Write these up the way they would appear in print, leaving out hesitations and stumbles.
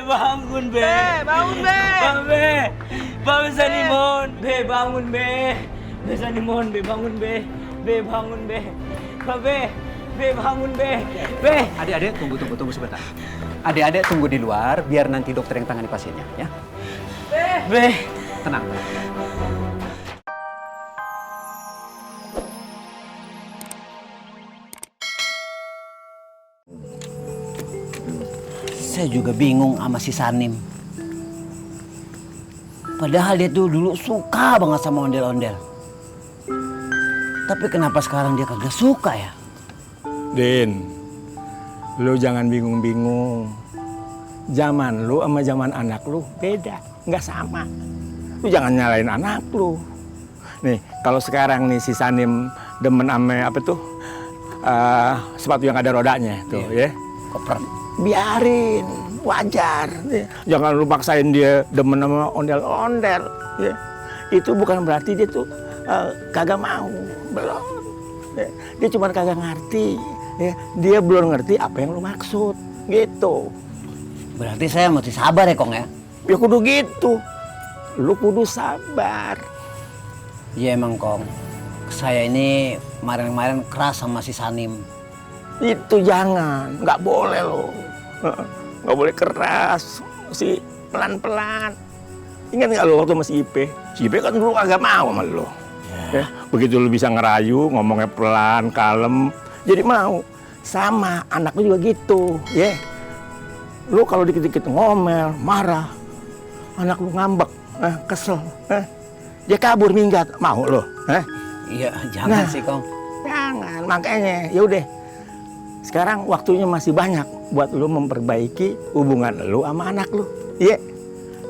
bangun be. Bangun be. Be. Be Sanimon. Be bangun be. Be Sanimon be bangun be. Be bangun be. Be. Be bangun be. Be. Adik-adik tunggu sebentar. Adik-adik tunggu di luar biar nanti dokter yang tangani pasiennya ya. Be. Tenang. Saya juga bingung sama si Sanim. Padahal dia tuh dulu suka banget sama ondel-ondel. Tapi kenapa sekarang dia kagak suka ya? Din, lu jangan bingung-bingung. Zaman lu sama zaman anak lu beda, nggak sama. Lu jangan nyalain anak lu. Nih, kalau sekarang nih si Sanim demen ame apa tuh? Sepatu yang ada rodanya tuh, ya. Koper. Biarin, wajar. Jangan lu paksain dia demen sama ondel-ondel. Ya. Itu bukan berarti dia tuh kagak mau, belum. Ya. Dia cuma kagak ngerti. Ya. Dia belum ngerti apa yang lu maksud, gitu. Berarti saya mesti sabar ya Kong ya? Ya kudu gitu. Lu kudu sabar. Iya emang Kong. Saya ini kemarin-kemarin keras sama si Sanim. Itu jangan, nggak boleh lo. Nggak boleh keras, mesti pelan-pelan. Ingat nggak lo waktu masih Ipe? Si Ipe kan dulu agak mau sama lo. Ya, begitu lo bisa ngerayu, ngomongnya pelan, kalem, jadi mau. Sama anak lo juga gitu, ya. Lo kalau dikit-dikit ngomel, marah, anak lo ngambek, kesel, dia kabur minggat, mau lo? Iya, jangan sih Kong. Jangan, makanya ya udah. Sekarang waktunya masih banyak buat lu memperbaiki hubungan lu sama anak lu. Iya.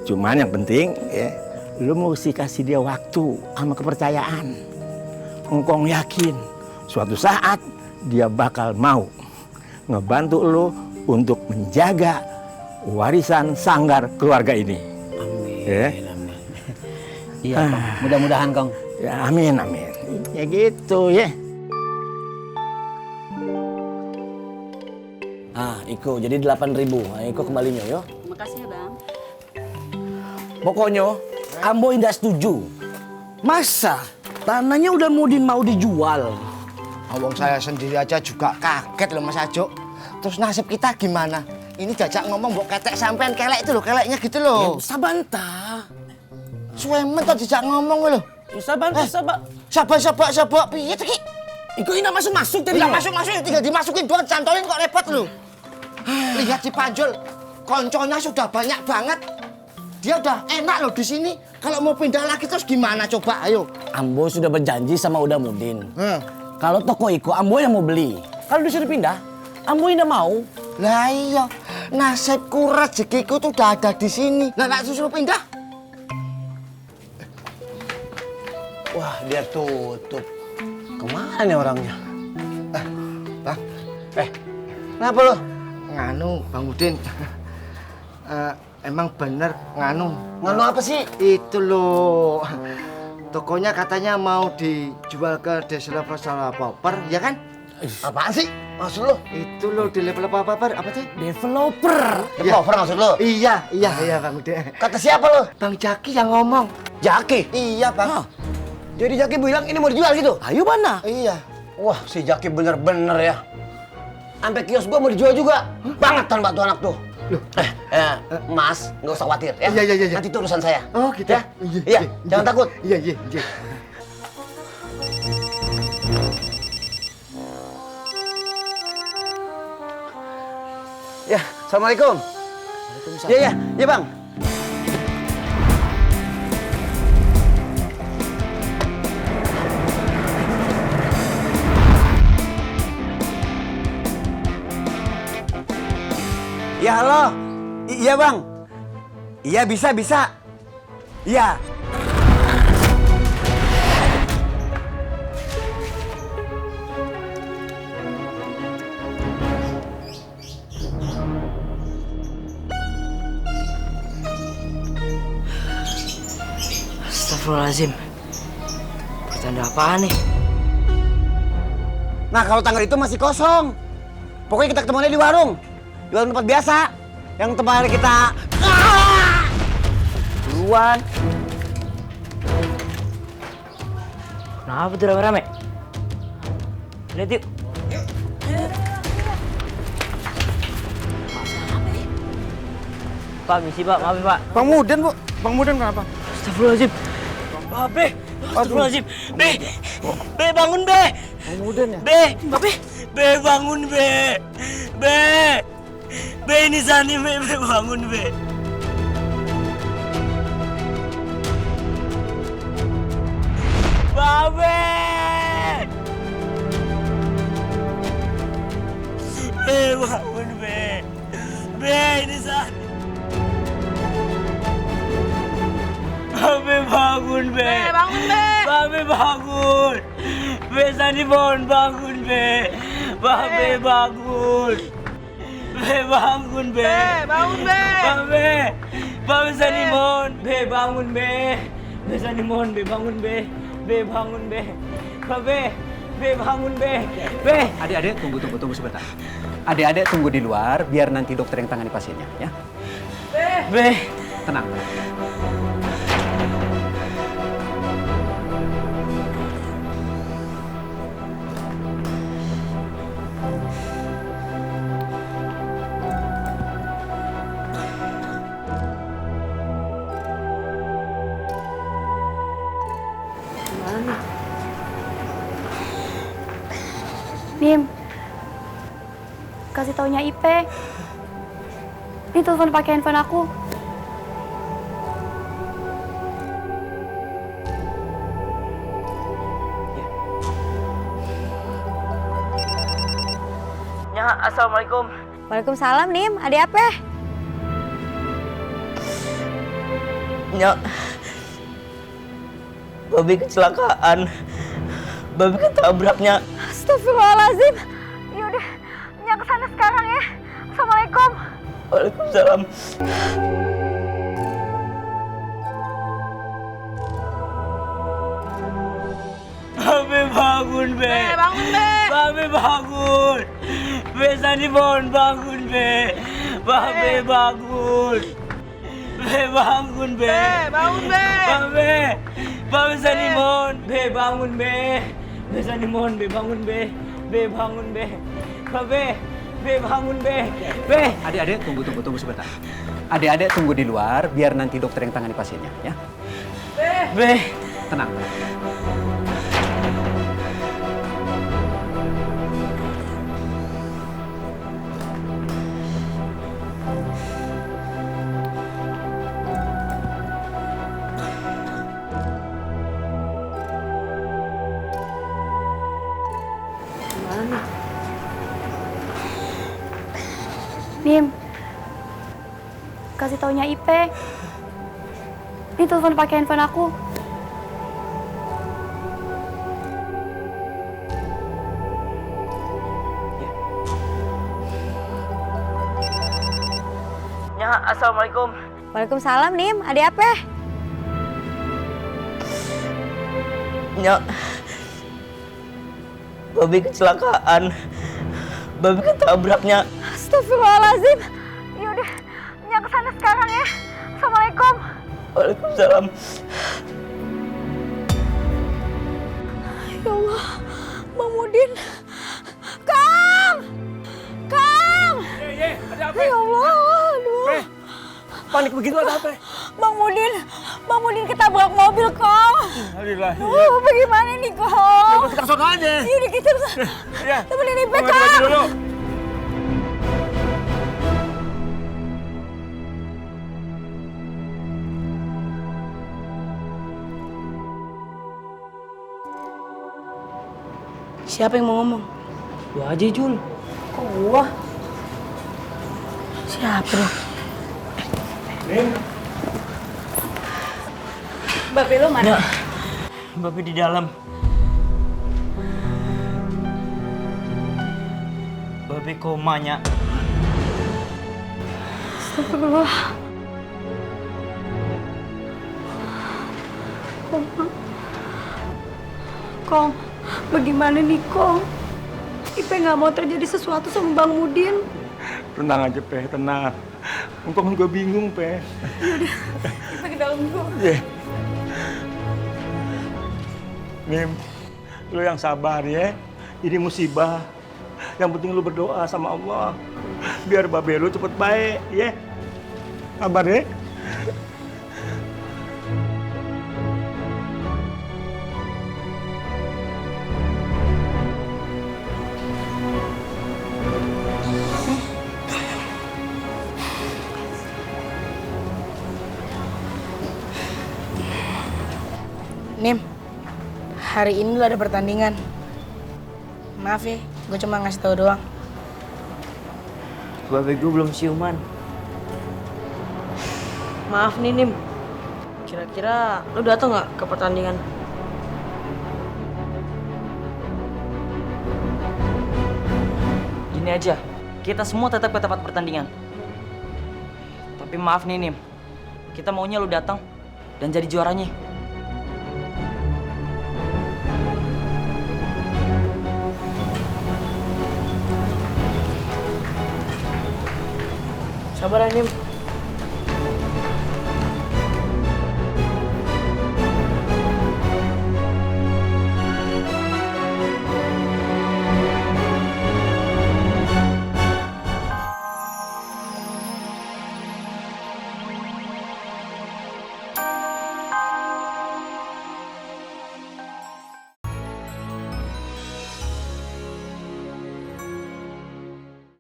Cuman yang penting ya, lu mesti kasih dia waktu sama kepercayaan. Engkong yakin suatu saat dia bakal mau ngebantu lu untuk menjaga warisan sanggar keluarga ini. Amin. Ya. Amin. Iya Kong, mudah-mudahan Kong. Ya amin, amin. Ya gitu ya. Iko, jadi 8.000. Iko kembalinya yo. Makasih ya Bang. Pokoknya, Ambo tidak setuju. Masa tanahnya udah mau dijual? Awang saya sendiri aja juga kaget loh Mas Ajo. Terus nasib kita gimana? Ini jajak ngomong mbok ketek sampean kelek itu loh, keleknya gitu loh. Sabanta. Suwemen tadi jajak ngomong loh. Sabanta. Sabar, piye iki? Iko ini masuk tadi. Tidak masuk, tinggal dimasukin doang, cantolin kok repot loh. Lihat si Panjul, konconya sudah banyak banget. Dia udah enak loh di sini. Kalau mau pindah lagi terus gimana coba? Ayo. Ambo sudah berjanji sama Udamudin. Kalau toko Iko, Ambo yang mau beli. Kalau disuruh pindah, Ambo tidak mau. Lah iya, nasibku rezekiku tuh udah ada di sini. Lah nak suruh pindah? Wah, dia tutup. Kemana nih orangnya? Bang. Kenapa lo? Nganu, Bang Udin. Emang bener nganu. Nganu apa sih? Itu loh. Tokonya katanya mau dijual ke developer, ya kan? Apaan sih? Maksud lo? Itu loh developer apa sih? Developer. Developer maksud lo? Iya Bang Udin. Kata siapa lo? Bang Jaki yang ngomong. Jaki? Iya Bang. Jadi Jaki bilang ini mau dijual gitu? Ayo mana? Iya. Wah si Jaki bener-bener ya. Sampai kios gua mau dijual juga. Bangetan batu anak tuh. Mas, nggak usah khawatir ya. Iya. Nanti itu urusan saya. Oh gitu Ya? Iya, jangan takut. Iya. Ya, assalamualaikum. Iya bang. Ya halo, iya bang. Iya bisa. Iya. Astagfirullahaladzim. Pertanda apaan nih? Nah kalau tanggal itu masih kosong. Pokoknya kita ketemuannya di warung. Di warung tempat biasa. Yang tempat kita Buruan. Kenapa tuh rame-rame? Lihat yuk. Pak, misi Pak, maaf ya, Pak. Bang Mudin, Bu. Bang Mudin kenapa? Astagfirullahaladzim. Be, astagfirullahaladzim. Be, bangun Be. Bang Mudin ya? Be, bangun Be. Be, ini Sani Be, bangun Be. Babe. Be, bangun Be. Be, ini Sani. Babe bangun, Be. Bangun, Be. Babe bangun. Be, Sani mohon bangun, Be. Babe bangun. Be bangun, Be. Bangun, Be. Babe Sani mohon. Be bangun, Be. Be Sani mohon, Be bangun, Be. Be bangun, Be. Babe, Be bangun, Be. Be. Adik-adik, tunggu sebentar. Adik-adik tunggu di luar, biar nanti dokter yang tangani pasiennya, ya. Be. Tenang. Nim, kasih taunya IP. Ini telepon pakai handphone aku. Ya, assalamualaikum. Waalaikumsalam, Nim. Ada apa? Ya, Babi kecelakaan. Babi ketabraknya. Astagfirullahaladzim. Yaudah, Nya kesana sekarang ya. Assalamualaikum. Waalaikumsalam. Babe bangun, Be. Bangun, Be. Babe bangun. Be, Sani mohon bangun, Be. Babe bangun. Be bangun, Be. Bangun, Be. Babe Sani mohon. Be bangun, Be. Be Sani mohon, Be bangun, Be. Be bangun, Be. Babe, Be bangun, Be. Be. Adik-adik tunggu sebentar. Adik-adik tunggu di luar, biar nanti dokter yang tangani pasiennya, ya. Be. Tenang. Nim, kasih taunya IP. Ini telepon pakai handphone aku. Ya, assalamualaikum. Waalaikumsalam, Nim. Ada apa? Ya, Babi kecelakaan. Babi ketabraknya. Astagfirullahaladzim. Yaudah, Nya kesana sekarang ya. Assalamualaikum. Waalaikumsalam. Ya Allah, Bang Mudin. Kang! Ada apa? Ya Allah, aduh. Panik begitu ada apa? Bang Mudin ketabrak mobil, Kang. Alhamdulillah. Bagaimana nih, Kang? Kita kesana aja. Yaudah, kita Ya. temenin IP, Ganti baju Kang. dulu. Siapa yang mau ngomong? Lu aja, Jul. Kok gua? Siapa dong? Babe lo mana? Ya, Babi di dalam. Babi komanya. Astagfirullah. Kong, bagaimana nih, Kong? Ipe nggak mau terjadi sesuatu sama Bang Mudin. Tenang aja, Pe, tenang. Engkong juga bingung, Pe. Kita ke dalam dulu. Iya. Nim, lu yang sabar ya. Ini musibah. Yang penting lu berdoa sama Allah. Biar babe lu cepet baik, ya. Sabar ya. Nim, hari ini lu ada pertandingan. Maaf ya, gue cuma ngasih tahu doang. Babe gue belum siuman. Maaf nih Nim, kira-kira lu datang nggak ke pertandingan? Gini aja, kita semua tetap ke tempat pertandingan. Tapi maaf nih Nim, kita maunya lu datang dan jadi juaranya. Sabar ya Nim,